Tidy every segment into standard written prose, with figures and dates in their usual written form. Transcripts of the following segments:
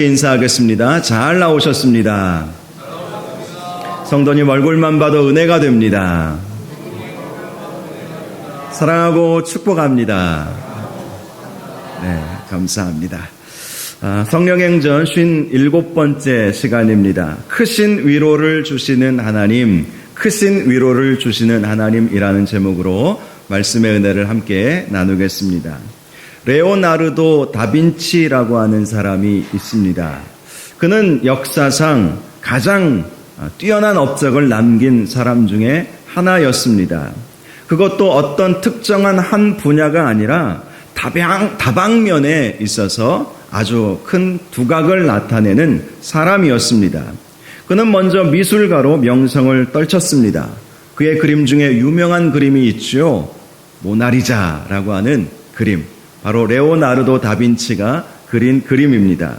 인사하겠습니다. 잘 나오셨습니다. 성도님 얼굴만 봐도 은혜가 됩니다. 사랑하고 축복합니다. 네, 감사합니다. 성령행전 57번째 시간입니다. 크신 위로를 주시는 하나님, 크신 위로를 주시는 하나님이라는 제목으로 말씀의 은혜를 함께 나누겠습니다. 레오나르도 다빈치라고 하는 사람이 있습니다. 그는 역사상 가장 뛰어난 업적을 남긴 사람 중에 하나였습니다. 그것도 어떤 특정한 한 분야가 아니라 다방면에 있어서 아주 큰 두각을 나타내는 사람이었습니다. 그는 먼저 미술가로 명성을 떨쳤습니다. 그의 그림 중에 유명한 그림이 있죠. 모나리자라고 하는 그림. 바로 레오나르도 다빈치가 그린 그림입니다.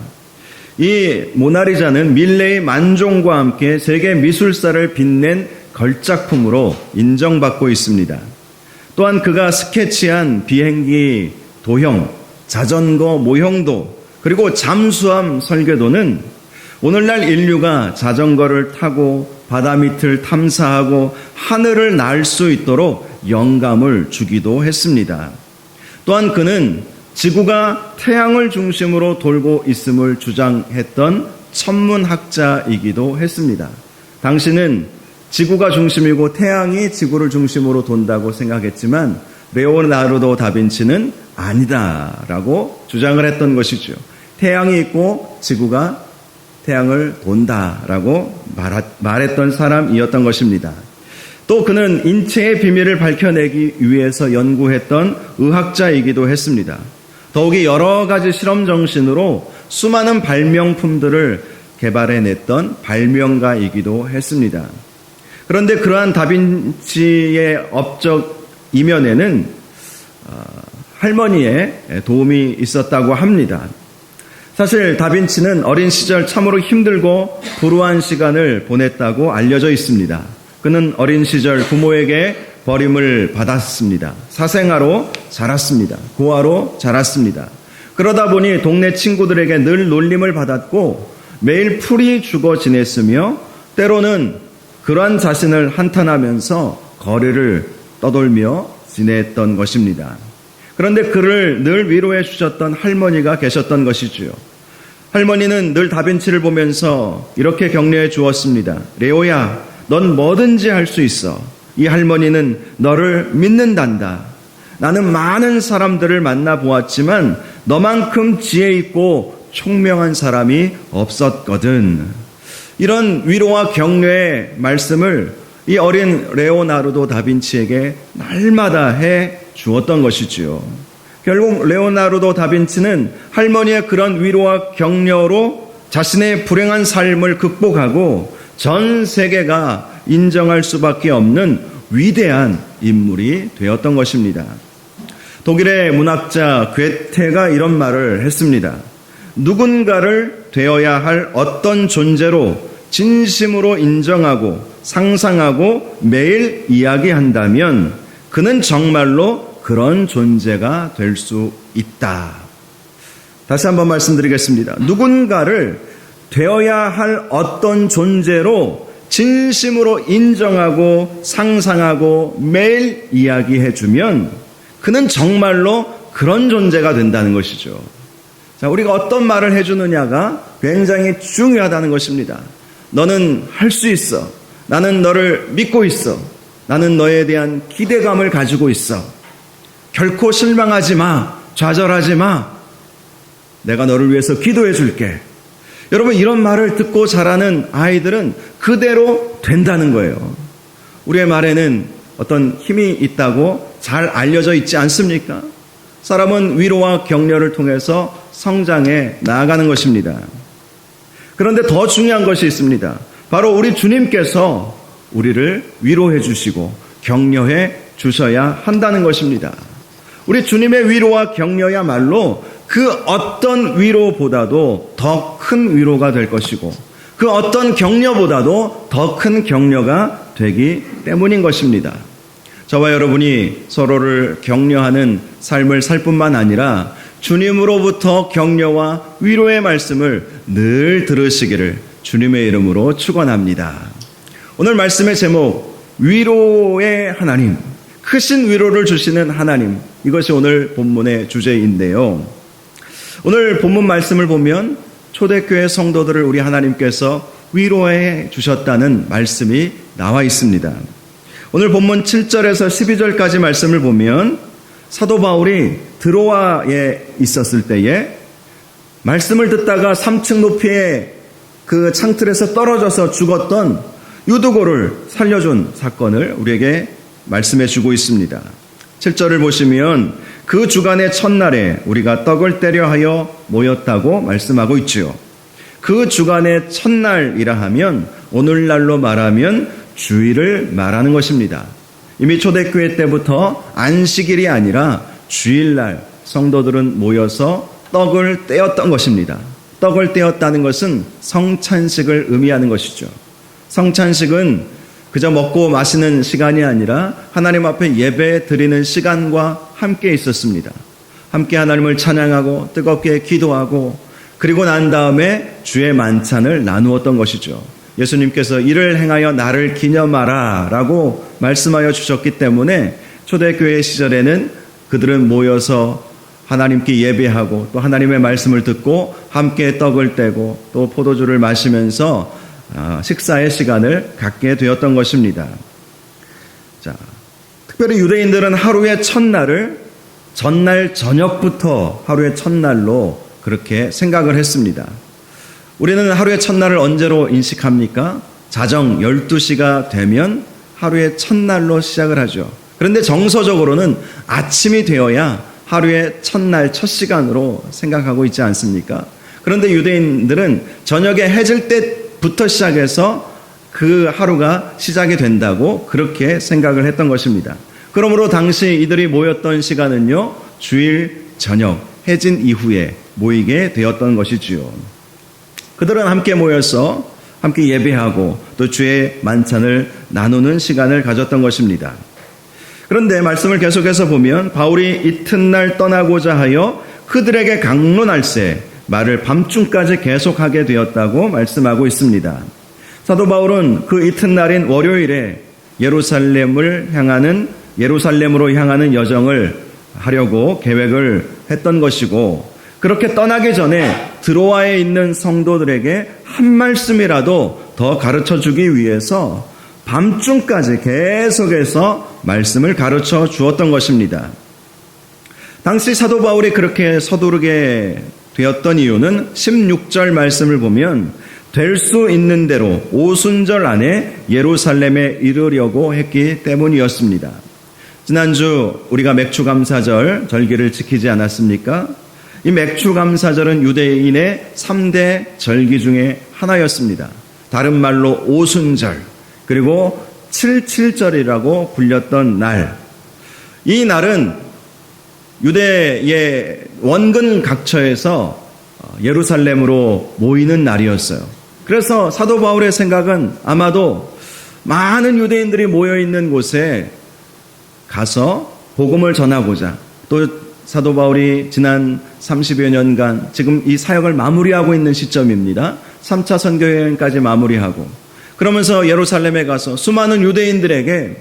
이 모나리자는 밀레의 만종과 함께 세계 미술사를 빛낸 걸작품으로 인정받고 있습니다. 또한 그가 스케치한 비행기 도형, 자전거 모형도, 그리고 잠수함 설계도는 오늘날 인류가 자전거를 타고 바다 밑을 탐사하고 하늘을 날 수 있도록 영감을 주기도 했습니다. 또한 그는 지구가 태양을 중심으로 돌고 있음을 주장했던 천문학자이기도 했습니다. 당시는 지구가 중심이고 태양이 지구를 중심으로 돈다고 생각했지만 레오나르도 다빈치는 아니다라고 주장을 했던 것이죠. 태양이 있고 지구가 태양을 돈다라고 말했던 사람이었던 것입니다. 또 그는 인체의 비밀을 밝혀내기 위해서 연구했던 의학자이기도 했습니다. 더욱이 여러 가지 실험 정신으로 수많은 발명품들을 개발해냈던 발명가이기도 했습니다. 그런데 그러한 다빈치의 업적 이면에는 할머니의 도움이 있었다고 합니다. 사실 다빈치는 어린 시절 참으로 힘들고 불우한 시간을 보냈다고 알려져 있습니다. 그는 어린 시절 부모에게 버림을 받았습니다. 사생아로 자랐습니다. 고아로 자랐습니다. 그러다 보니 동네 친구들에게 늘 놀림을 받았고 매일 풀이 죽어 지냈으며 때로는 그러한 자신을 한탄하면서 거리를 떠돌며 지냈던 것입니다. 그런데 그를 늘 위로해 주셨던 할머니가 계셨던 것이지요. 할머니는 늘 다빈치를 보면서 이렇게 격려해 주었습니다. 레오야, 넌 뭐든지 할 수 있어. 이 할머니는 너를 믿는단다. 나는 많은 사람들을 만나보았지만 너만큼 지혜 있고 총명한 사람이 없었거든. 이런 위로와 격려의 말씀을 이 어린 레오나르도 다빈치에게 날마다 해 주었던 것이지요. 결국 레오나르도 다빈치는 할머니의 그런 위로와 격려로 자신의 불행한 삶을 극복하고 전 세계가 인정할 수밖에 없는 위대한 인물이 되었던 것입니다. 독일의 문학자 괴테가 이런 말을 했습니다. 누군가를 되어야 할 어떤 존재로 진심으로 인정하고 상상하고 매일 이야기한다면 그는 정말로 그런 존재가 될 수 있다. 다시 한번 말씀드리겠습니다. 누군가를 되어야 할 어떤 존재로 진심으로 인정하고 상상하고 매일 이야기해주면 그는 정말로 그런 존재가 된다는 것이죠. 자, 우리가 어떤 말을 해주느냐가 굉장히 중요하다는 것입니다. 너는 할 수 있어. 나는 너를 믿고 있어. 나는 너에 대한 기대감을 가지고 있어. 결코 실망하지 마. 좌절하지 마. 내가 너를 위해서 기도해 줄게. 여러분, 이런 말을 듣고 자라는 아이들은 그대로 된다는 거예요. 우리의 말에는 어떤 힘이 있다고 잘 알려져 있지 않습니까? 사람은 위로와 격려를 통해서 성장해 나아가는 것입니다. 그런데 더 중요한 것이 있습니다. 바로 우리 주님께서 우리를 위로해 주시고 격려해 주셔야 한다는 것입니다. 우리 주님의 위로와 격려야말로 그 어떤 위로보다도 더 큰 위로가 될 것이고 그 어떤 격려보다도 더 큰 격려가 되기 때문인 것입니다. 저와 여러분이 서로를 격려하는 삶을 살 뿐만 아니라 주님으로부터 격려와 위로의 말씀을 늘 들으시기를 주님의 이름으로 축원합니다. 오늘 말씀의 제목, 위로의 하나님, 크신 위로를 주시는 하나님, 이것이 오늘 본문의 주제인데요. 오늘 본문 말씀을 보면 초대교회 성도들을 우리 하나님께서 위로해 주셨다는 말씀이 나와 있습니다. 오늘 본문 7절에서 12절까지 말씀을 보면 사도 바울이 드로아에 있었을 때에 말씀을 듣다가 3층 높이의 그 창틀에서 떨어져서 죽었던 유두고를 살려준 사건을 우리에게 말씀해 주고 있습니다. 7절을 보시면 그 주간의 첫날에 우리가 떡을 떼려 하여 모였다고 말씀하고 있지요. 그 주간의 첫날이라 하면 오늘날로 말하면 주일을 말하는 것입니다. 이미 초대교회 때부터 안식일이 아니라 주일날 성도들은 모여서 떡을 떼었던 것입니다. 떡을 떼었다는 것은 성찬식을 의미하는 것이죠. 성찬식은 그저 먹고 마시는 시간이 아니라 하나님 앞에 예배 드리는 시간과 함께 있었습니다. 함께 하나님을 찬양하고 뜨겁게 기도하고 그리고 난 다음에 주의 만찬을 나누었던 것이죠. 예수님께서 이를 행하여 나를 기념하라 라고 말씀하여 주셨기 때문에 초대교회 시절에는 그들은 모여서 하나님께 예배하고 또 하나님의 말씀을 듣고 함께 떡을 떼고 또 포도주를 마시면서 식사의 시간을 갖게 되었던 것입니다. 자, 특별히 유대인들은 하루의 첫날을 전날 저녁부터 하루의 첫날로 그렇게 생각을 했습니다. 우리는 하루의 첫날을 언제로 인식합니까? 자정 12시가 되면 하루의 첫날로 시작을 하죠. 그런데 정서적으로는 아침이 되어야 하루의 첫날 첫 시간으로 생각하고 있지 않습니까? 그런데 유대인들은 저녁에 해질 때부터 시작해서 그 하루가 시작이 된다고 그렇게 생각을 했던 것입니다. 그러므로 당시 이들이 모였던 시간은요, 주일 저녁 해진 이후에 모이게 되었던 것이지요. 그들은 함께 모여서 함께 예배하고 또 주의 만찬을 나누는 시간을 가졌던 것입니다. 그런데 말씀을 계속해서 보면 바울이 이튿날 떠나고자 하여 그들에게 강론할세 말을 밤중까지 계속하게 되었다고 말씀하고 있습니다. 사도 바울은 그 이튿날인 월요일에 예루살렘으로 향하는 여정을 하려고 계획을 했던 것이고 그렇게 떠나기 전에 드로아에 있는 성도들에게 한 말씀이라도 더 가르쳐주기 위해서 밤중까지 계속해서 말씀을 가르쳐 주었던 것입니다. 당시 사도 바울이 그렇게 서두르게 되었던 이유는 16절 말씀을 보면 될 수 있는 대로 오순절 안에 예루살렘에 이르려고 했기 때문이었습니다. 지난주 우리가 맥추감사절 절기를 지키지 않았습니까? 이 맥추감사절은 유대인의 3대 절기 중에 하나였습니다. 다른 말로 오순절 그리고 77절이라고 불렸던 날. 이 날은 유대의 원근 각처에서 예루살렘으로 모이는 날이었어요. 그래서 사도 바울의 생각은 아마도 많은 유대인들이 모여있는 곳에 가서 복음을 전하고자 또 사도 바울이 지난 30여 년간 지금 이 사역을 마무리하고 있는 시점입니다. 3차 선교여행까지 마무리하고 그러면서 예루살렘에 가서 수많은 유대인들에게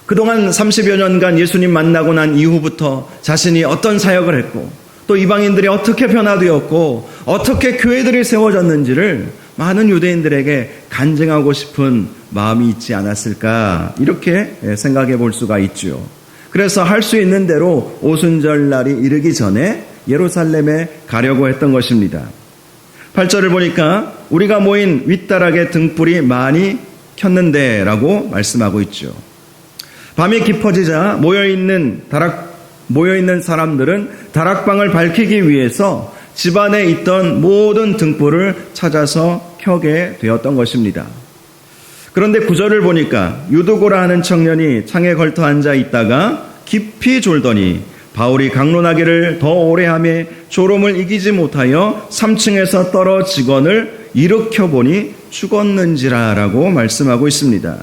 그동안 30여 년간 예수님 만나고 난 이후부터 자신이 어떤 사역을 했고 또 이방인들이 어떻게 변화되었고 어떻게 교회들이 세워졌는지를 많은 유대인들에게 간증하고 싶은 마음이 있지 않았을까 이렇게 생각해 볼 수가 있죠. 그래서 할 수 있는 대로 오순절 날이 이르기 전에 예루살렘에 가려고 했던 것입니다. 8절을 보니까 우리가 모인 윗다락에 등불이 많이 켰는데 라고 말씀하고 있죠. 밤이 깊어지자 모여있는 사람들은 다락방을 밝히기 위해서 집안에 있던 모든 등불을 찾아서 켜게 되었던 것입니다. 그런데 9절을 보니까 유두고라 하는 청년이 창에 걸터 앉아 있다가 깊이 졸더니 바울이 강론하기를 더 오래 하며 졸음을 이기지 못하여 3층에서 떨어지거늘 일으켜보니 죽었는지라라고 말씀하고 있습니다.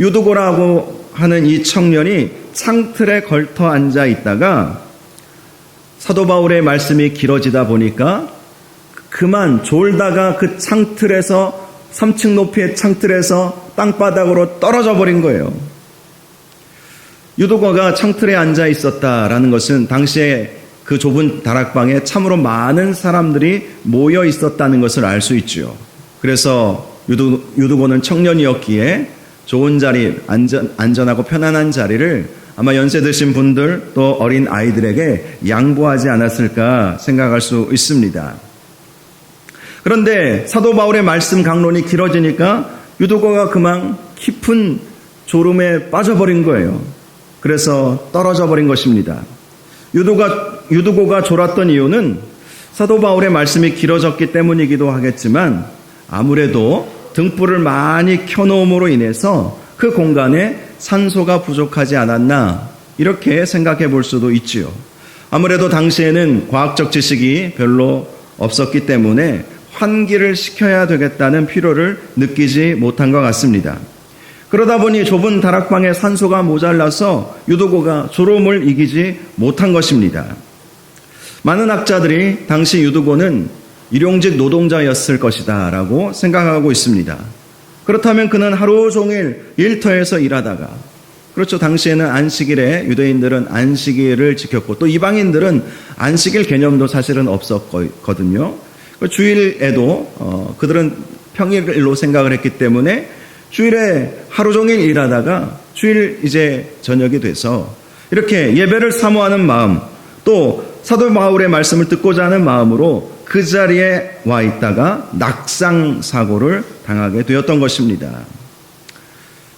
유두고라고 하는 이 청년이 창틀에 걸터 앉아 있다가 사도 바울의 말씀이 길어지다 보니까 그만 졸다가 그 창틀에서 3층 높이의 창틀에서 땅바닥으로 떨어져 버린 거예요. 유두고가 창틀에 앉아 있었다라는 것은 당시에 그 좁은 다락방에 참으로 많은 사람들이 모여 있었다는 것을 알 수 있죠. 그래서 유두고는 청년이었기에 좋은 자리, 안전하고 편안한 자리를 아마 연세 드신 분들 또 어린 아이들에게 양보하지 않았을까 생각할 수 있습니다. 그런데 사도 바울의 말씀 강론이 길어지니까 유두고가 그만 깊은 졸음에 빠져버린 거예요. 그래서 떨어져 버린 것입니다. 유두고가 졸았던 이유는 사도 바울의 말씀이 길어졌기 때문이기도 하겠지만 아무래도 등불을 많이 켜놓음으로 인해서 그 공간에 산소가 부족하지 않았나 이렇게 생각해 볼 수도 있지요. 아무래도 당시에는 과학적 지식이 별로 없었기 때문에 환기를 시켜야 되겠다는 필요를 느끼지 못한 것 같습니다. 그러다 보니 좁은 다락방에 산소가 모자라서 유두고가 졸음을 이기지 못한 것입니다. 많은 학자들이 당시 유두고는 일용직 노동자였을 것이다 라고 생각하고 있습니다. 그렇다면 그는 하루 종일 일터에서 일하다가, 그렇죠, 당시에는 안식일에 유대인들은 안식일을 지켰고 또 이방인들은 안식일 개념도 사실은 없었거든요. 주일에도 그들은 평일로 생각을 했기 때문에 주일에 하루 종일 일하다가 주일 이제 저녁이 돼서 이렇게 예배를 사모하는 마음, 또 사도 바울의 말씀을 듣고자 하는 마음으로 그 자리에 와 있다가 낙상 사고를 당하게 되었던 것입니다.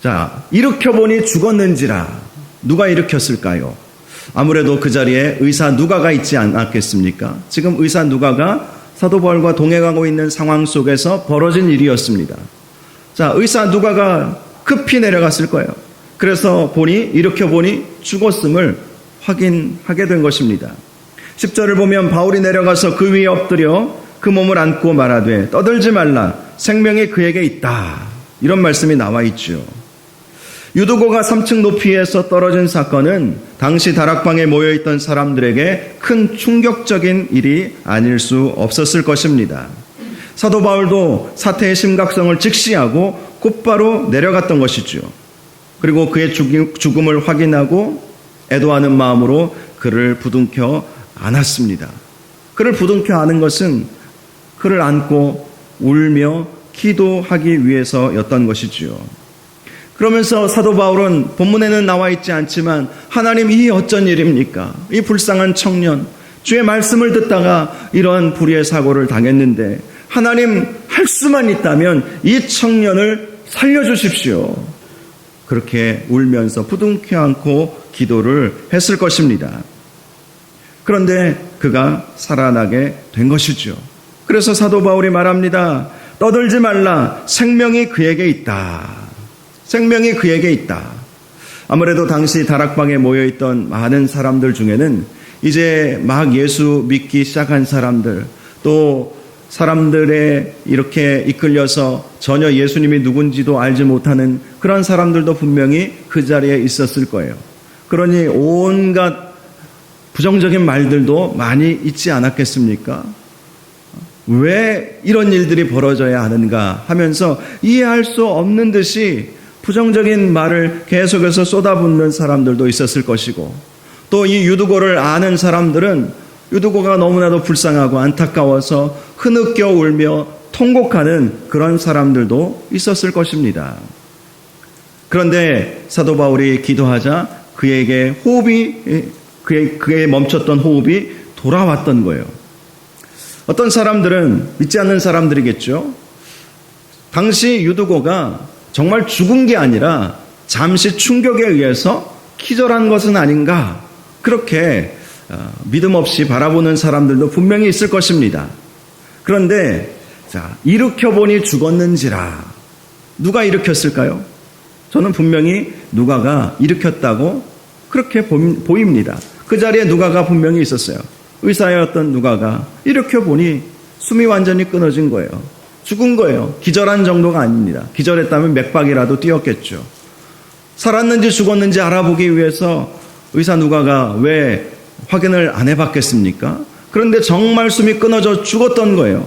자, 일으켜보니 죽었는지라. 누가 일으켰을까요? 아무래도 그 자리에 의사 누가가 있지 않았겠습니까? 지금 의사 누가가 사도 바울과 동행하고 있는 상황 속에서 벌어진 일이었습니다. 자, 의사 누가가 급히 내려갔을 거예요. 그래서 일으켜보니 죽었음을 확인하게 된 것입니다. 10절을 보면 바울이 내려가서 그 위에 엎드려 그 몸을 안고 말하되 떠들지 말라, 생명이 그에게 있다. 이런 말씀이 나와 있죠. 유두고가 3층 높이에서 떨어진 사건은 당시 다락방에 모여있던 사람들에게 큰 충격적인 일이 아닐 수 없었을 것입니다. 사도 바울도 사태의 심각성을 직시하고 곧바로 내려갔던 것이죠. 그리고 그의 죽음을 확인하고 애도하는 마음으로 그를 부둥켜 안았습니다. 그를 부둥켜 안은 것은 그를 안고 울며 기도하기 위해서였던 것이지요. 그러면서 사도 바울은 본문에는 나와 있지 않지만 하나님, 이 어쩐 일입니까? 이 불쌍한 청년, 주의 말씀을 듣다가 이러한 불의의 사고를 당했는데 하나님, 할 수만 있다면 이 청년을 살려주십시오. 그렇게 울면서 부둥켜 안고 기도를 했을 것입니다. 그런데 그가 살아나게 된 것이죠. 그래서 사도 바울이 말합니다. 떠들지 말라, 생명이 그에게 있다. 생명이 그에게 있다. 아무래도 당시 다락방에 모여있던 많은 사람들 중에는 이제 막 예수 믿기 시작한 사람들, 또 사람들의 이렇게 이끌려서 전혀 예수님이 누군지도 알지 못하는 그런 사람들도 분명히 그 자리에 있었을 거예요. 그러니 온갖 부정적인 말들도 많이 있지 않았겠습니까? 왜 이런 일들이 벌어져야 하는가 하면서 이해할 수 없는 듯이 부정적인 말을 계속해서 쏟아붓는 사람들도 있었을 것이고, 또 이 유두고를 아는 사람들은 유두고가 너무나도 불쌍하고 안타까워서 흐느껴 울며 통곡하는 그런 사람들도 있었을 것입니다. 그런데 사도 바울이 기도하자 그에게 그의 멈췄던 호흡이 돌아왔던 거예요. 어떤 사람들은 믿지 않는 사람들이겠죠. 당시 유두고가 정말 죽은 게 아니라 잠시 충격에 의해서 기절한 것은 아닌가, 그렇게 믿음 없이 바라보는 사람들도 분명히 있을 것입니다. 그런데 일으켜보니 죽었는지라. 누가 일으켰을까요? 저는 분명히 누가가 일으켰다고 그렇게 보입니다. 그 자리에 누가가 분명히 있었어요. 의사였던 누가가 일으켜보니 숨이 완전히 끊어진 거예요. 죽은 거예요. 기절한 정도가 아닙니다. 기절했다면 맥박이라도 뛰었겠죠. 살았는지 죽었는지 알아보기 위해서 의사 누가가 왜 확인을 안 해봤겠습니까? 그런데 정말 숨이 끊어져 죽었던 거예요.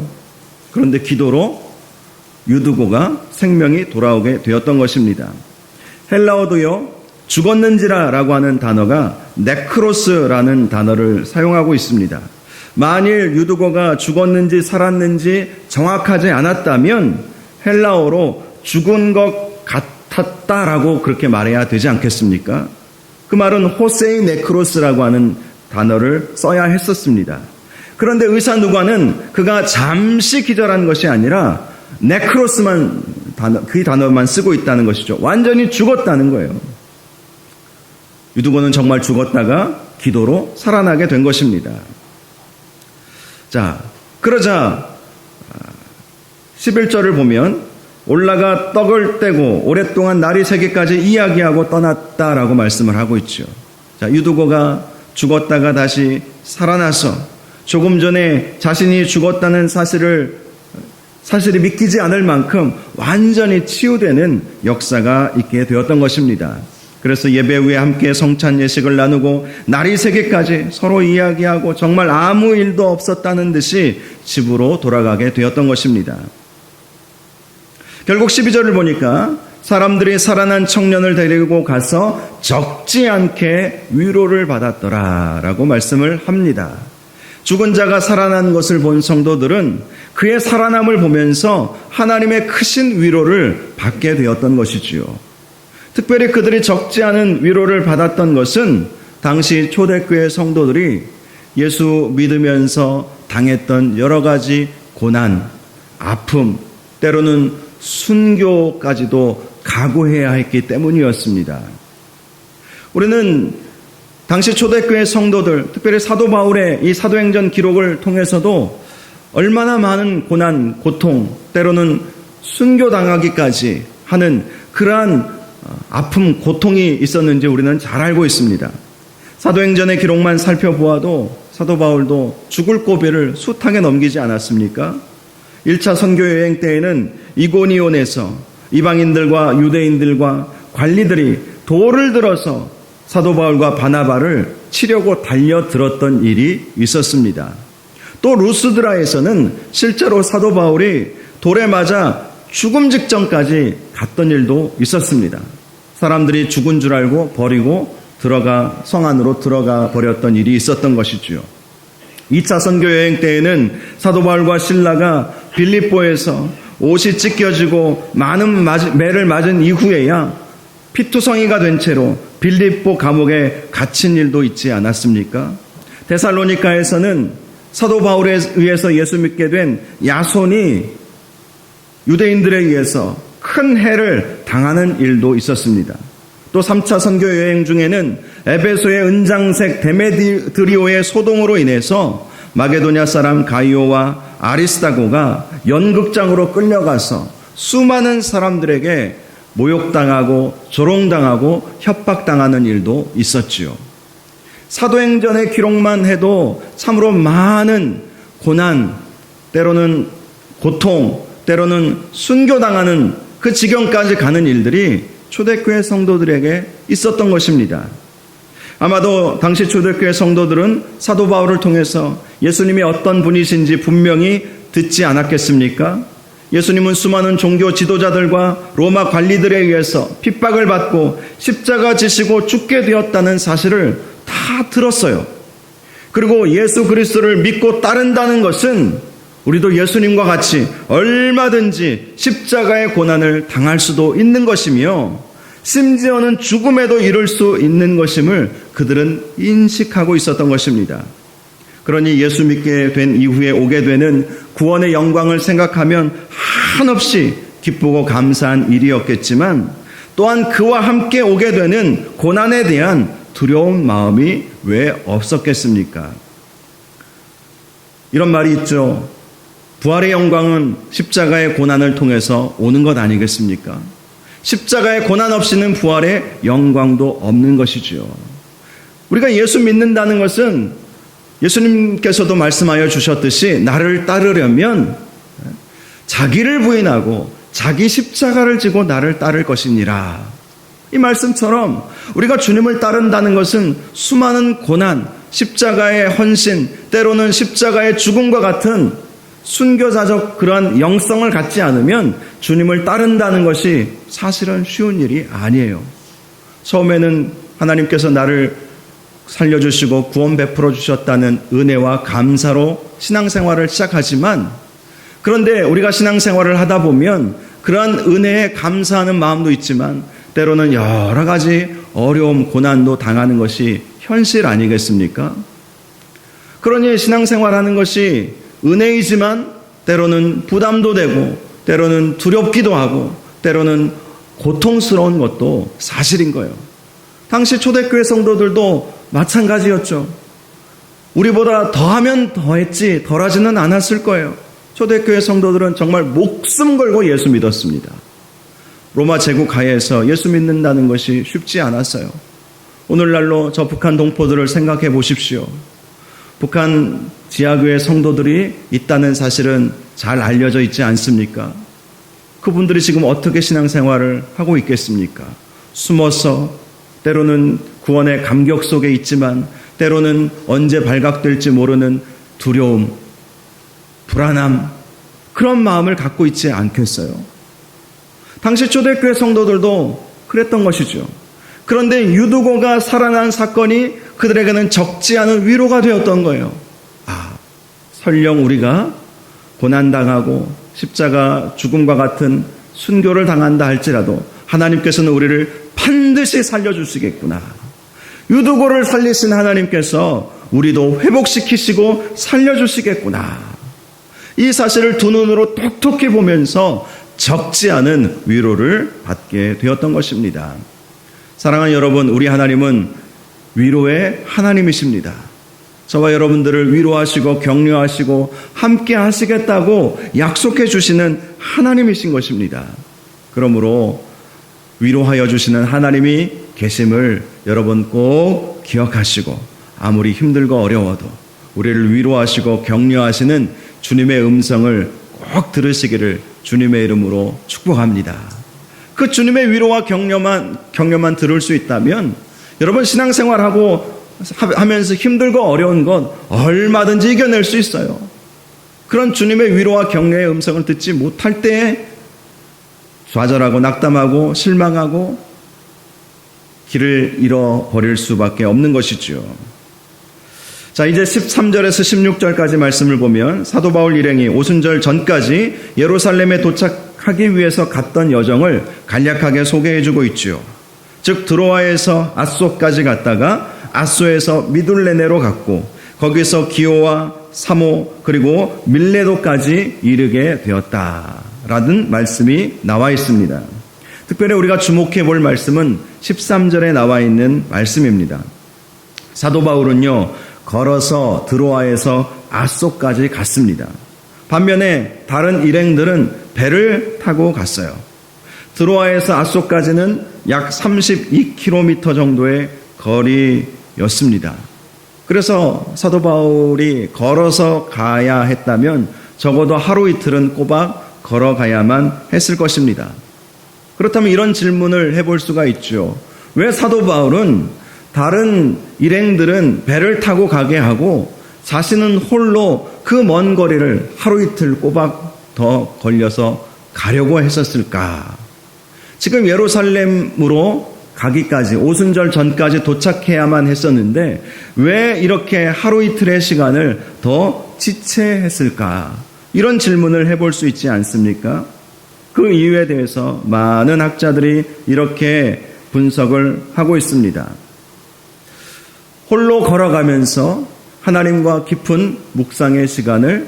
그런데 기도로 유두고가 생명이 돌아오게 되었던 것입니다. 헬라어도요, 죽었는지라라고 하는 단어가 네크로스라는 단어를 사용하고 있습니다. 만일 유두고가 죽었는지 살았는지 정확하지 않았다면 헬라어로 죽은 것 같았다라고 그렇게 말해야 되지 않겠습니까? 그 말은 호세이 네크로스라고 하는 단어를 써야 했었습니다. 그런데 의사 누가는 그가 잠시 기절한 것이 아니라 네크로스만 그 단어만 쓰고 있다는 것이죠. 완전히 죽었다는 거예요. 유두고는 정말 죽었다가 기도로 살아나게 된 것입니다. 자, 그러자 11절을 보면 올라가 떡을 떼고 오랫동안 날이 새기까지 이야기하고 떠났다라고 말씀을 하고 있죠. 자, 유두고가 죽었다가 다시 살아나서 조금 전에 자신이 죽었다는 사실이 믿기지 않을 만큼 완전히 치유되는 역사가 있게 되었던 것입니다. 그래서 예배 후에 함께 성찬 예식을 나누고 날이 새기까지 서로 이야기하고 정말 아무 일도 없었다는 듯이 집으로 돌아가게 되었던 것입니다. 결국 12절을 보니까 사람들이 살아난 청년을 데리고 가서 적지 않게 위로를 받았더라라고 말씀을 합니다. 죽은 자가 살아난 것을 본 성도들은 그의 살아남을 보면서 하나님의 크신 위로를 받게 되었던 것이지요. 특별히 그들이 적지 않은 위로를 받았던 것은 당시 초대교회 성도들이 예수 믿으면서 당했던 여러 가지 고난, 아픔, 때로는 순교까지도 각오해야 했기 때문이었습니다. 우리는 당시 초대교회 성도들, 특별히 사도 바울의 이 사도행전 기록을 통해서도 얼마나 많은 고난, 고통, 때로는 순교당하기까지 하는 그러한 아픔, 고통이 있었는지 우리는 잘 알고 있습니다. 사도행전의 기록만 살펴보아도 사도 바울도 죽을 고비를 숱하게 넘기지 않았습니까? 1차 선교 여행 때에는 이고니온에서 이방인들과 유대인들과 관리들이 돌을 들어서 사도 바울과 바나바를 치려고 달려들었던 일이 있었습니다. 또 루스드라에서는 실제로 사도 바울이 돌에 맞아 죽음 직전까지 갔던 일도 있었습니다. 사람들이 죽은 줄 알고 버리고 성 안으로 들어가 버렸던 일이 있었던 것이지요. 2차 선교 여행 때에는 사도 바울과 실라가 빌립보에서 옷이 찢겨지고 많은 매를 맞은 이후에야 피투성이가 된 채로 빌립보 감옥에 갇힌 일도 있지 않았습니까? 데살로니가에서는 사도 바울에 의해서 예수 믿게 된 야손이 유대인들에 의해서 큰 해를 당하는 일도 있었습니다. 또 3차 선교 여행 중에는 에베소의 은장색 데메드리오의 소동으로 인해서 마게도냐 사람 가이오와 아리스다고가 연극장으로 끌려가서 수많은 사람들에게 모욕당하고 조롱당하고 협박당하는 일도 있었지요. 사도행전의 기록만 해도 참으로 많은 고난, 때로는 고통, 때로는 순교당하는 그 지경까지 가는 일들이 초대교회 성도들에게 있었던 것입니다. 아마도 당시 초대교회 성도들은 사도 바울을 통해서 예수님이 어떤 분이신지 분명히 듣지 않았겠습니까? 예수님은 수많은 종교 지도자들과 로마 관리들에 의해서 핍박을 받고 십자가 지시고 죽게 되었다는 사실을 다 들었어요. 그리고 예수 그리스도를 믿고 따른다는 것은 우리도 예수님과 같이 얼마든지 십자가의 고난을 당할 수도 있는 것이며 심지어는 죽음에도 이를 수 있는 것임을 그들은 인식하고 있었던 것입니다. 그러니 예수 믿게 된 이후에 오게 되는 구원의 영광을 생각하면 한없이 기쁘고 감사한 일이었겠지만 또한 그와 함께 오게 되는 고난에 대한 두려운 마음이 왜 없었겠습니까? 이런 말이 있죠. 부활의 영광은 십자가의 고난을 통해서 오는 것 아니겠습니까? 십자가의 고난 없이는 부활의 영광도 없는 것이지요. 우리가 예수 믿는다는 것은 예수님께서도 말씀하여 주셨듯이 나를 따르려면 자기를 부인하고 자기 십자가를 지고 나를 따를 것이니라. 이 말씀처럼 우리가 주님을 따른다는 것은 수많은 고난, 십자가의 헌신, 때로는 십자가의 죽음과 같은 순교자적 그러한 영성을 갖지 않으면 주님을 따른다는 것이 사실은 쉬운 일이 아니에요. 처음에는 하나님께서 나를 살려주시고 구원 베풀어 주셨다는 은혜와 감사로 신앙생활을 시작하지만, 그런데 우리가 신앙생활을 하다 보면 그러한 은혜에 감사하는 마음도 있지만 때로는 여러 가지 어려움, 고난도 당하는 것이 현실 아니겠습니까? 그러니 신앙생활하는 것이 은혜이지만 때로는 부담도 되고 때로는 두렵기도 하고 때로는 고통스러운 것도 사실인 거예요. 당시 초대교회 성도들도 마찬가지였죠. 우리보다 더하면 더했지 덜하지는 않았을 거예요. 초대교회 성도들은 정말 목숨 걸고 예수 믿었습니다. 로마 제국 하에서 예수 믿는다는 것이 쉽지 않았어요. 오늘날로 저 북한 동포들을 생각해 보십시오. 북한 지하교회 성도들이 있다는 사실은 잘 알려져 있지 않습니까? 그분들이 지금 어떻게 신앙생활을 하고 있겠습니까? 숨어서 때로는 구원의 감격 속에 있지만 때로는 언제 발각될지 모르는 두려움, 불안함, 그런 마음을 갖고 있지 않겠어요? 당시 초대교회 성도들도 그랬던 것이죠. 그런데 유두고가 살아난 사건이 그들에게는 적지 않은 위로가 되었던 거예요. 설령 우리가 고난당하고 십자가 죽음과 같은 순교를 당한다 할지라도 하나님께서는 우리를 반드시 살려주시겠구나. 유두고를 살리신 하나님께서 우리도 회복시키시고 살려주시겠구나. 이 사실을 두 눈으로 똑똑히 보면서 적지 않은 위로를 받게 되었던 것입니다. 사랑하는 여러분, 우리 하나님은 위로의 하나님이십니다. 저와 여러분들을 위로하시고 격려하시고 함께 하시겠다고 약속해 주시는 하나님이신 것입니다. 그러므로 위로하여 주시는 하나님이 계심을 여러분 꼭 기억하시고 아무리 힘들고 어려워도 우리를 위로하시고 격려하시는 주님의 음성을 꼭 들으시기를 주님의 이름으로 축복합니다. 그 주님의 위로와 격려만 들을 수 있다면 여러분 신앙생활하고 하면서 힘들고 어려운 건 얼마든지 이겨낼 수 있어요. 그런 주님의 위로와 격려의 음성을 듣지 못할 때에 좌절하고 낙담하고 실망하고 길을 잃어버릴 수밖에 없는 것이죠. 자, 이제 13절에서 16절까지 말씀을 보면 사도 바울 일행이 오순절 전까지 예루살렘에 도착하기 위해서 갔던 여정을 간략하게 소개해주고 있죠. 즉 드로아에서 아소까지 갔다가 아소에서 미둘레네로 갔고 거기서 기오와 사모 그리고 밀레도까지 이르게 되었다라는 말씀이 나와 있습니다. 특별히 우리가 주목해 볼 말씀은 13절에 나와 있는 말씀입니다. 사도 바울은요 걸어서 드로아에서 아소까지 갔습니다. 반면에 다른 일행들은 배를 타고 갔어요. 드로아에서 아소까지는 약 32km 정도의 거리였습니다. 그래서 사도 바울이 걸어서 가야 했다면 적어도 하루 이틀은 꼬박 걸어가야만 했을 것입니다. 그렇다면 이런 질문을 해볼 수가 있죠. 왜 사도 바울은 다른 일행들은 배를 타고 가게 하고 자신은 홀로 그 먼 거리를 하루 이틀 꼬박 더 걸려서 가려고 했었을까? 지금 예루살렘으로 가기까지 오순절 전까지 도착해야만 했었는데 왜 이렇게 하루 이틀의 시간을 더 지체했을까? 이런 질문을 해볼 수 있지 않습니까? 그 이유에 대해서 많은 학자들이 이렇게 분석을 하고 있습니다. 홀로 걸어가면서 하나님과 깊은 묵상의 시간을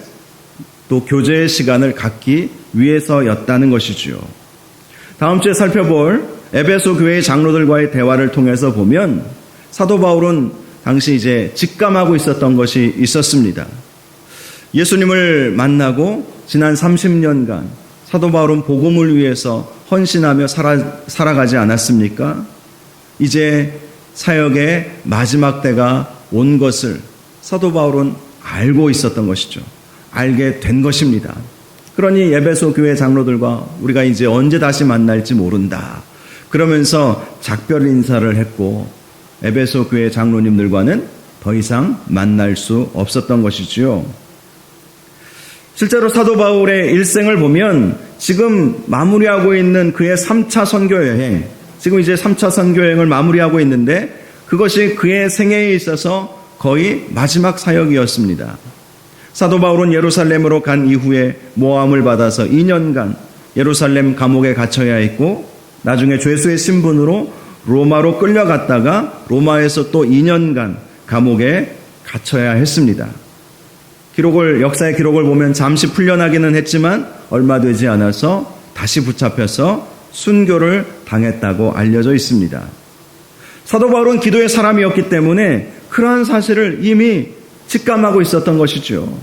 또 교제의 시간을 갖기 위해서였다는 것이죠. 다음 주에 살펴볼 에베소 교회의 장로들과의 대화를 통해서 보면 사도 바울은 당시 이제 직감하고 있었던 것이 있었습니다. 예수님을 만나고 지난 30년간 사도 바울은 복음을 위해서 헌신하며 살아가지 않았습니까? 이제 사역의 마지막 때가 온 것을 사도 바울은 알고 있었던 것이죠. 알게 된 것입니다. 그러니 에베소 교회 장로들과 우리가 이제 언제 다시 만날지 모른다. 그러면서 작별 인사를 했고 에베소 교회 장로님들과는 더 이상 만날 수 없었던 것이지요. 실제로 사도 바울의 일생을 보면 지금 마무리하고 있는 그의 3차 선교 여행, 지금 이제 3차 선교 여행을 마무리하고 있는데 그것이 그의 생애에 있어서 거의 마지막 사역이었습니다. 사도 바울은 예루살렘으로 간 이후에 모함을 받아서 2년간 예루살렘 감옥에 갇혀야 했고 나중에 죄수의 신분으로 로마로 끌려갔다가 로마에서 또 2년간 감옥에 갇혀야 했습니다. 역사의 기록을 보면 잠시 풀려나기는 했지만 얼마 되지 않아서 다시 붙잡혀서 순교를 당했다고 알려져 있습니다. 사도 바울은 기도의 사람이었기 때문에 그러한 사실을 이미 직감하고 있었던 것이죠.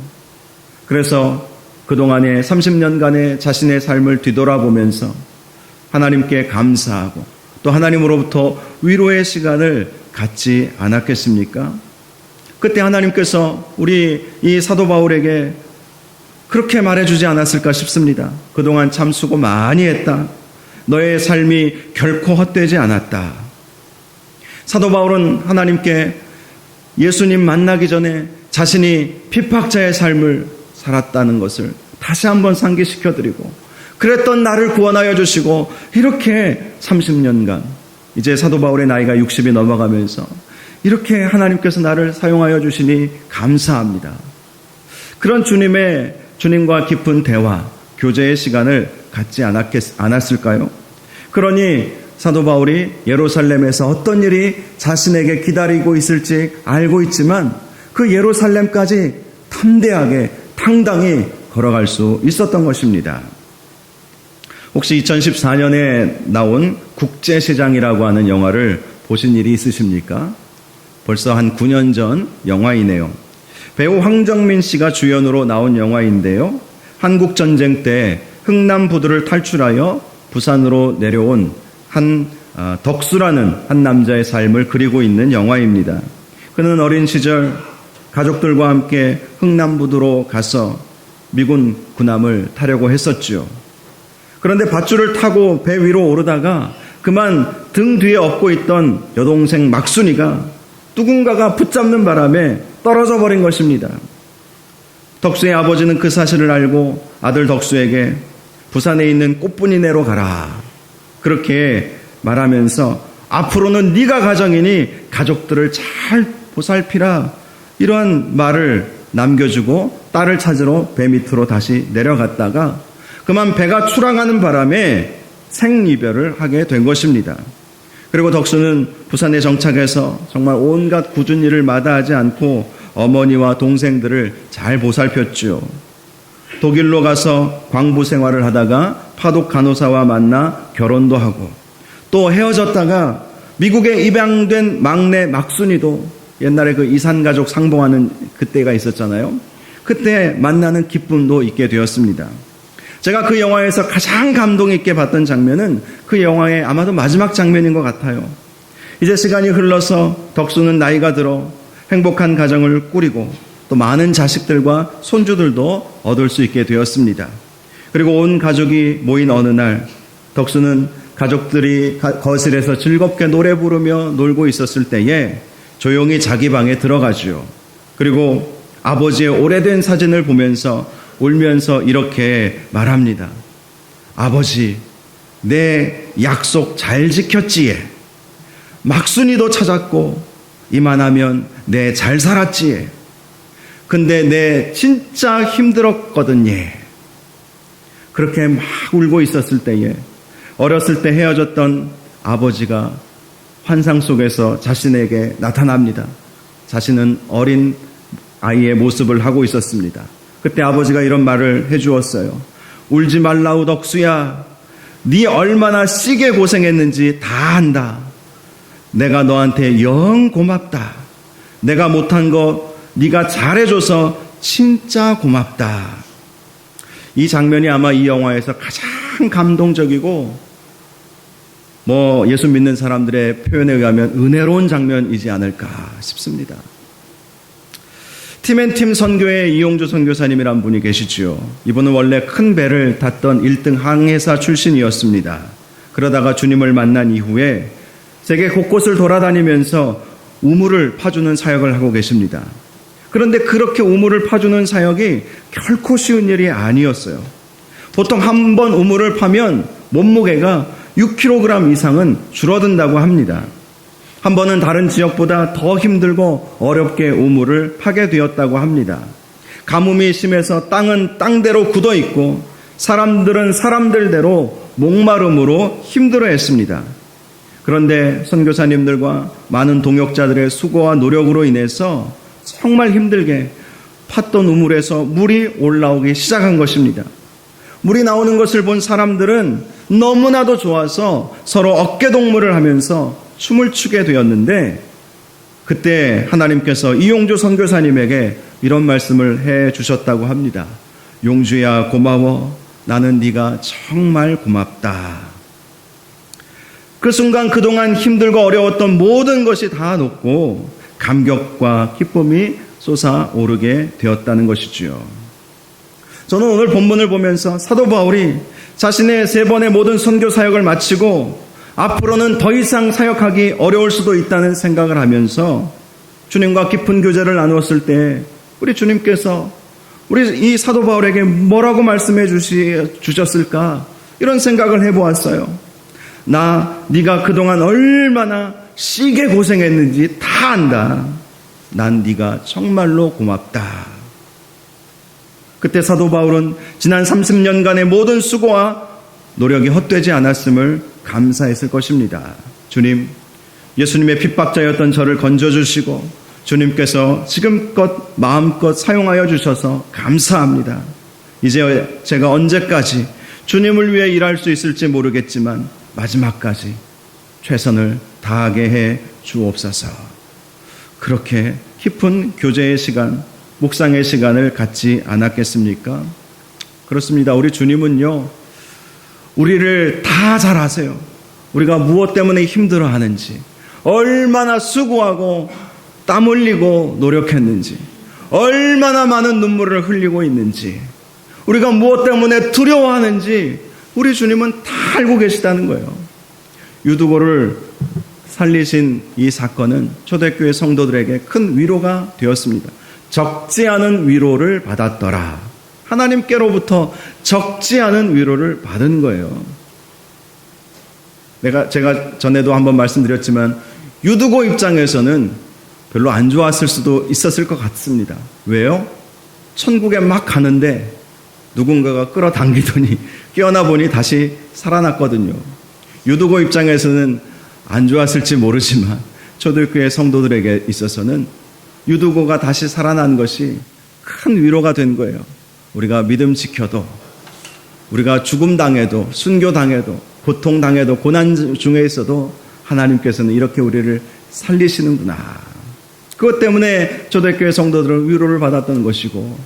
그래서 그동안의 30년간의 자신의 삶을 뒤돌아보면서 하나님께 감사하고 또 하나님으로부터 위로의 시간을 갖지 않았겠습니까? 그때 하나님께서 우리 이 사도 바울에게 그렇게 말해주지 않았을까 싶습니다. 그동안 참 수고 많이 했다. 너의 삶이 결코 헛되지 않았다. 사도 바울은 하나님께 예수님 만나기 전에 자신이 핍박자의 삶을 살았다는 것을 다시 한번 상기시켜드리고 그랬던 나를 구원하여 주시고 이렇게 30년간 이제 사도 바울의 나이가 60이 넘어가면서 이렇게 하나님께서 나를 사용하여 주시니 감사합니다. 그런 주님과 깊은 대화, 교제의 시간을 갖지 않았을까요? 그러니 사도 바울이 예루살렘에서 어떤 일이 자신에게 기다리고 있을지 알고 있지만 그 예루살렘까지 탐대하게 당당히 걸어갈 수 있었던 것입니다. 혹시 2014년에 나온 국제시장이라고 하는 영화를 보신 일이 있으십니까? 벌써 한 9년 전 영화이네요. 배우 황정민 씨가 주연으로 나온 영화인데요. 한국전쟁 때 흥남부두를 탈출하여 부산으로 내려온 덕수라는 한 남자의 삶을 그리고 있는 영화입니다. 그는 어린 시절 가족들과 함께 흥남부두로 가서 미군 군함을 타려고 했었죠. 그런데 밧줄을 타고 배 위로 오르다가 그만 등 뒤에 업고 있던 여동생 막순이가 누군가가 붙잡는 바람에 떨어져 버린 것입니다. 덕수의 아버지는 그 사실을 알고 아들 덕수에게 부산에 있는 꽃분이네로 가라. 그렇게 말하면서 앞으로는 네가 가정이니 가족들을 잘 보살피라. 이러한 말을 남겨주고 딸을 찾으러 배 밑으로 다시 내려갔다가 그만 배가 출항하는 바람에 생이별을 하게 된 것입니다. 그리고 덕수는 부산에 정착해서 정말 온갖 굳은 일을 마다하지 않고 어머니와 동생들을 잘 보살폈죠. 독일로 가서 광부 생활을 하다가 파독 간호사와 만나 결혼도 하고 또 헤어졌다가 미국에 입양된 막내 막순이도 옛날에 그 이산가족 상봉하는 그때가 있었잖아요. 그때 만나는 기쁨도 있게 되었습니다. 제가 그 영화에서 가장 감동 있게 봤던 장면은 그 영화의 아마도 마지막 장면인 것 같아요. 이제 시간이 흘러서 덕수는 나이가 들어 행복한 가정을 꾸리고 또 많은 자식들과 손주들도 얻을 수 있게 되었습니다. 그리고 온 가족이 모인 어느 날 덕수는 가족들이 거실에서 즐겁게 노래 부르며 놀고 있었을 때에 조용히 자기 방에 들어가죠. 그리고 아버지의 오래된 사진을 보면서 울면서 이렇게 말합니다. 아버지, 내 약속 잘 지켰지에. 막순이도 찾았고 이만하면 내 잘 살았지에. 근데 내 진짜 힘들었거든요. 그렇게 막 울고 있었을 때에 어렸을 때 헤어졌던 아버지가 환상 속에서 자신에게 나타납니다. 자신은 어린 아이의 모습을 하고 있었습니다. 그때 아버지가 이런 말을 해주었어요. 울지 말라우 덕수야. 네 얼마나 시게 고생했는지 다 안다. 내가 너한테 영 고맙다. 내가 못한 거 네가 잘해줘서 진짜 고맙다. 이 장면이 아마 이 영화에서 가장 감동적이고 예수 믿는 사람들의 표현에 의하면 은혜로운 장면이지 않을까 싶습니다. 팀앤팀 선교의 이용주 선교사님이란 분이 계시죠. 이분은 원래 큰 배를 탔던 1등 항해사 출신이었습니다. 그러다가 주님을 만난 이후에 세계 곳곳을 돌아다니면서 우물을 파주는 사역을 하고 계십니다. 그런데 그렇게 우물을 파주는 사역이 결코 쉬운 일이 아니었어요. 보통 한 번 우물을 파면 몸무게가 6kg 이상은 줄어든다고 합니다. 한 번은 다른 지역보다 더 힘들고 어렵게 우물을 파게 되었다고 합니다. 가뭄이 심해서 땅은 땅대로 굳어 있고 사람들은 사람들대로 목마름으로 힘들어했습니다. 그런데 선교사님들과 많은 동역자들의 수고와 노력으로 인해서 정말 힘들게 팠던 우물에서 물이 올라오기 시작한 것입니다. 물이 나오는 것을 본 사람들은 너무나도 좋아서 서로 어깨동무를 하면서 춤을 추게 되었는데, 그때 하나님께서 이용주 선교사님에게 이런 말씀을 해 주셨다고 합니다. 용주야, 고마워. 나는 네가 정말 고맙다. 그 순간 그동안 힘들고 어려웠던 모든 것이 다 녹고 감격과 기쁨이 솟아오르게 되었다는 것이지요. 저는 오늘 본문을 보면서 사도 바울이 자신의 3번의 모든 선교 사역을 마치고 앞으로는 더 이상 사역하기 어려울 수도 있다는 생각을 하면서 주님과 깊은 교제를 나누었을 때 우리 주님께서 우리 이 사도 바울에게 뭐라고 말씀해 주셨을까, 이런 생각을 해보았어요. 네가 그동안 얼마나 시게 고생했는지 다 안다. 난 네가 정말로 고맙다. 그때 사도 바울은 지난 30년간의 모든 수고와 노력이 헛되지 않았음을 감사했을 것입니다. 주님, 예수님의 핍박자였던 저를 건져주시고 주님께서 지금껏 마음껏 사용하여 주셔서 감사합니다. 이제 제가 언제까지 주님을 위해 일할 수 있을지 모르겠지만 마지막까지 최선을 다하게 해 주옵소서. 그렇게 깊은 교제의 시간, 묵상의 시간을 갖지 않았겠습니까? 그렇습니다. 우리 주님은요, 우리를 다 잘 아세요. 우리가 무엇 때문에 힘들어하는지, 얼마나 수고하고 땀 흘리고 노력했는지, 얼마나 많은 눈물을 흘리고 있는지, 우리가 무엇 때문에 두려워하는지 우리 주님은 다 알고 계시다는 거예요. 유두고를 살리신 이 사건은 초대교회 성도들에게 큰 위로가 되었습니다. 적지 않은 위로를 받았더라. 하나님께로부터 적지 않은 위로를 받은 거예요. 제가 전에도 한번 말씀드렸지만 유두고 입장에서는 별로 안 좋았을 수도 있었을 것 같습니다. 왜요? 천국에 막 가는데 누군가가 끌어당기더니 깨어나 보니 다시 살아났거든요. 유두고 입장에서는 안 좋았을지 모르지만 초대교회 성도들에게 있어서는 유두고가 다시 살아난 것이 큰 위로가 된 거예요. 우리가 믿음 지켜도, 우리가 죽음 당해도, 순교 당해도, 고통 당해도, 고난 중에 있어도 하나님께서는 이렇게 우리를 살리시는구나. 그것 때문에 초대교회 성도들은 위로를 받았던 것이고,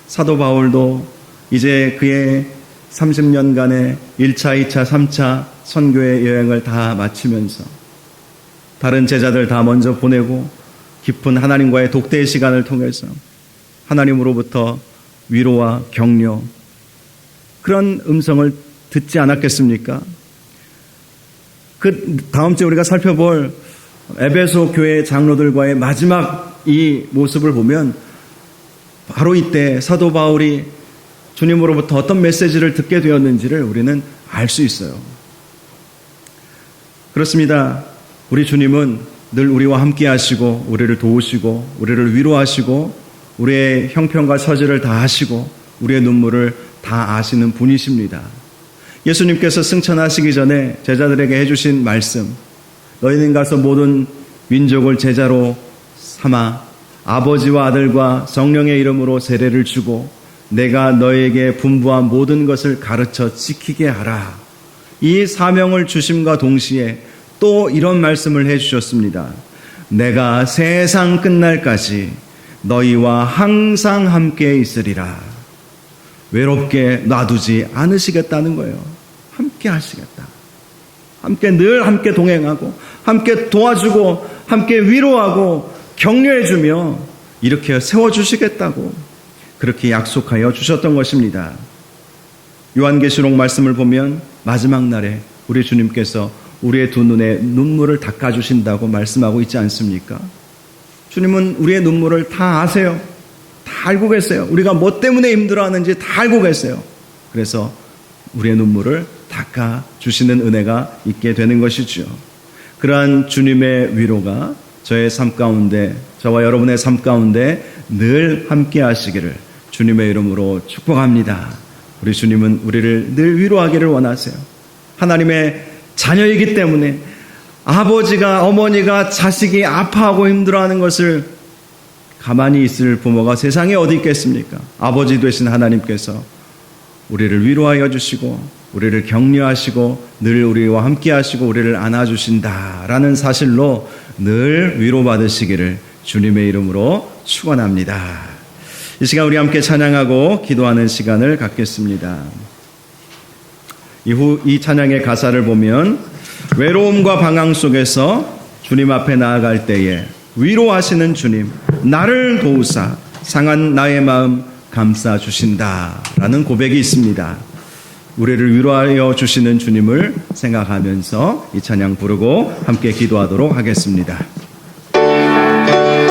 사도 바울도 이제 그의 30년간의 1차, 2차, 3차 선교의 여행을 다 마치면서 다른 제자들 다 먼저 보내고 깊은 하나님과의 독대의 시간을 통해서 하나님으로부터 위로와 격려, 그런 음성을 듣지 않았겠습니까? 그 다음 주에 우리가 살펴볼 에베소 교회 장로들과의 마지막 이 모습을 보면 바로 이때 사도 바울이 주님으로부터 어떤 메시지를 듣게 되었는지를 우리는 알 수 있어요. 그렇습니다. 우리 주님은 늘 우리와 함께 하시고 우리를 도우시고 우리를 위로하시고 우리의 형편과 처지를 다 아시고 우리의 눈물을 다 아시는 분이십니다. 예수님께서 승천하시기 전에 제자들에게 해주신 말씀, 너희는 가서 모든 민족을 제자로 삼아 아버지와 아들과 성령의 이름으로 세례를 주고 내가 너에게 분부한 모든 것을 가르쳐 지키게 하라. 이 사명을 주심과 동시에 또 이런 말씀을 해주셨습니다. 내가 세상 끝날까지 너희와 항상 함께 있으리라. 외롭게 놔두지 않으시겠다는 거예요. 함께 하시겠다. 함께 늘 함께 동행하고 함께 도와주고 함께 위로하고 격려해주며 이렇게 세워주시겠다고 그렇게 약속하여 주셨던 것입니다. 요한계시록 말씀을 보면 마지막 날에 우리 주님께서 우리의 두 눈에 눈물을 닦아주신다고 말씀하고 있지 않습니까? 주님은 우리의 눈물을 다 아세요. 다 알고 계세요. 우리가 뭐 때문에 힘들어하는지 다 알고 계세요. 그래서 우리의 눈물을 닦아주시는 은혜가 있게 되는 것이죠. 그러한 주님의 위로가 저의 삶 가운데, 저와 여러분의 삶 가운데 늘 함께 하시기를 주님의 이름으로 축복합니다. 우리 주님은 우리를 늘 위로하기를 원하세요. 하나님의 자녀이기 때문에 아버지가, 어머니가 자식이 아파하고 힘들어하는 것을 가만히 있을 부모가 세상에 어디 있겠습니까? 아버지 되신 하나님께서 우리를 위로하여 주시고 우리를 격려하시고 늘 우리와 함께 하시고 우리를 안아주신다라는 사실로 늘 위로받으시기를 주님의 이름으로 축원합니다. 이 시간 우리 함께 찬양하고 기도하는 시간을 갖겠습니다. 이후 이 찬양의 가사를 보면 외로움과 방황 속에서 주님 앞에 나아갈 때에 위로하시는 주님, 나를 도우사 상한 나의 마음 감싸 주신다라는 고백이 있습니다. 우리를 위로하여 주시는 주님을 생각하면서 이 찬양 부르고 함께 기도하도록 하겠습니다.